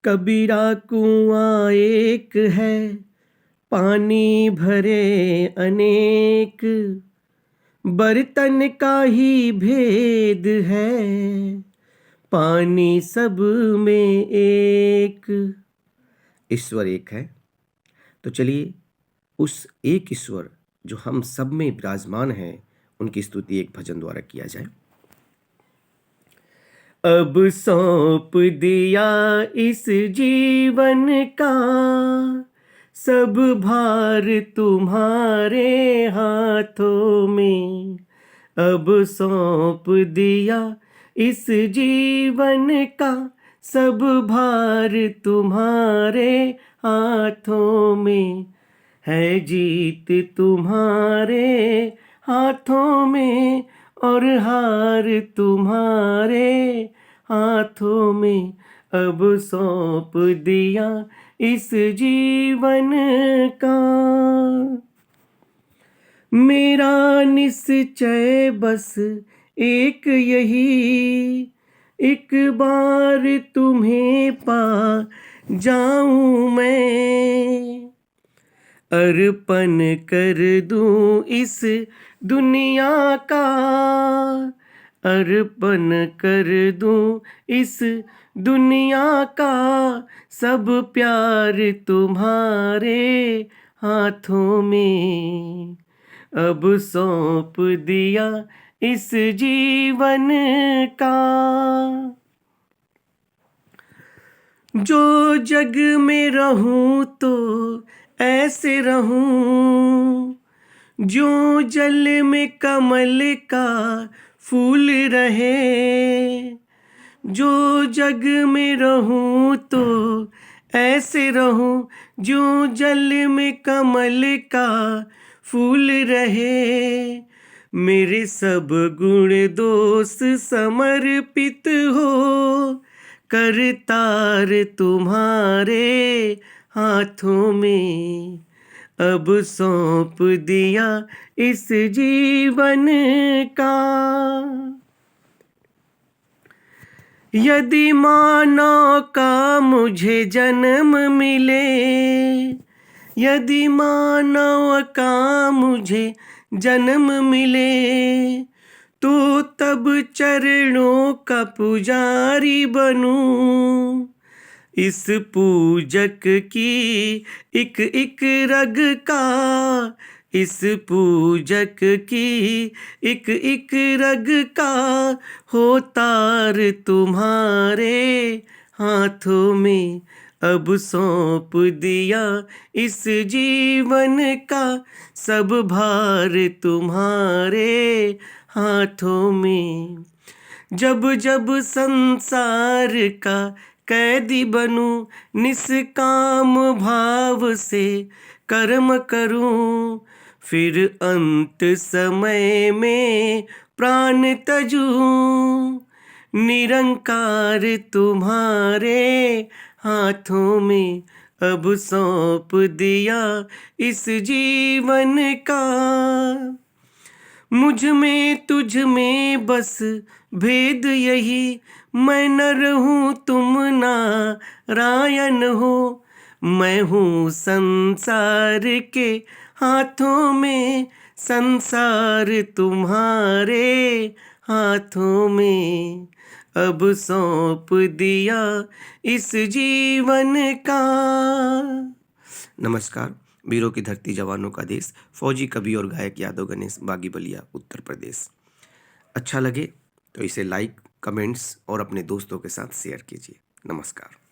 कबीरा कुआं एक है, पानी भरे अनेक, बर्तन का ही भेद है, पानी सब में एक। ईश्वर एक है, तो चलिए उस एक ईश्वर जो हम सब में विराजमान हैं उनकी स्तुति एक भजन द्वारा किया जाए। अब सौंप दिया इस जीवन का सब भार तुम्हारे हाथों में। अब सौंप दिया इस जीवन का सब भार तुम्हारे हाथों में। है जीत तुम्हारे हाथों में और हार तुम्हारे हाथों में। अब सौंप दिया इस जीवन का। मेरा निश्चय बस एक यही, एक बार तुम्हें पा जाऊं मैं। अर्पण कर दूं इस दुनिया का, अर्पण कर दूं इस दुनिया का सब प्यार तुम्हारे हाथों में। अब सौंप दिया इस जीवन का। जो जग में रहूं तो ऐसे रहूं, जो जल में कमल का फूल रहे। जो जग में रहूं तो ऐसे रहूं, जो जल में कमल का फूल रहे। मेरे सब गुण दोष समर्पित हो, करतार तुम्हारे हाथों में। अब सौंप दिया इस जीवन का। यदि मानव का मुझे जन्म मिले, यदि मानव का मुझे जन्म मिले, तो तब चरणों का पुजारी बनूं। इस पूजक की एक एक रग का, इस पूजक की एक एक रग का हो तार तुम्हारे हाथों में। अब सौंप दिया इस जीवन का सब भार तुम्हारे हाथों में। जब जब संसार का कैदी बनूं, निष्काम भाव से कर्म करूं। फिर अंत समय में प्राण तजूं, निरंकार तुम्हारे हाथों में। अब सौंप दिया इस जीवन का। मुझ में तुझ में बस भेद यही, मैं नर हूँ तुम नारायण हो। मैं हूँ संसार के हाथों में, संसार तुम्हारे हाथों में। अब सौंप दिया इस जीवन का। नमस्कार। वीरों की धरती, जवानों का देश, फौजी, कवि और गायक यादव गणेश, बागी बलिया, उत्तर प्रदेश। अच्छा लगे तो इसे लाइक, कमेंट्स और अपने दोस्तों के साथ शेयर कीजिए। नमस्कार।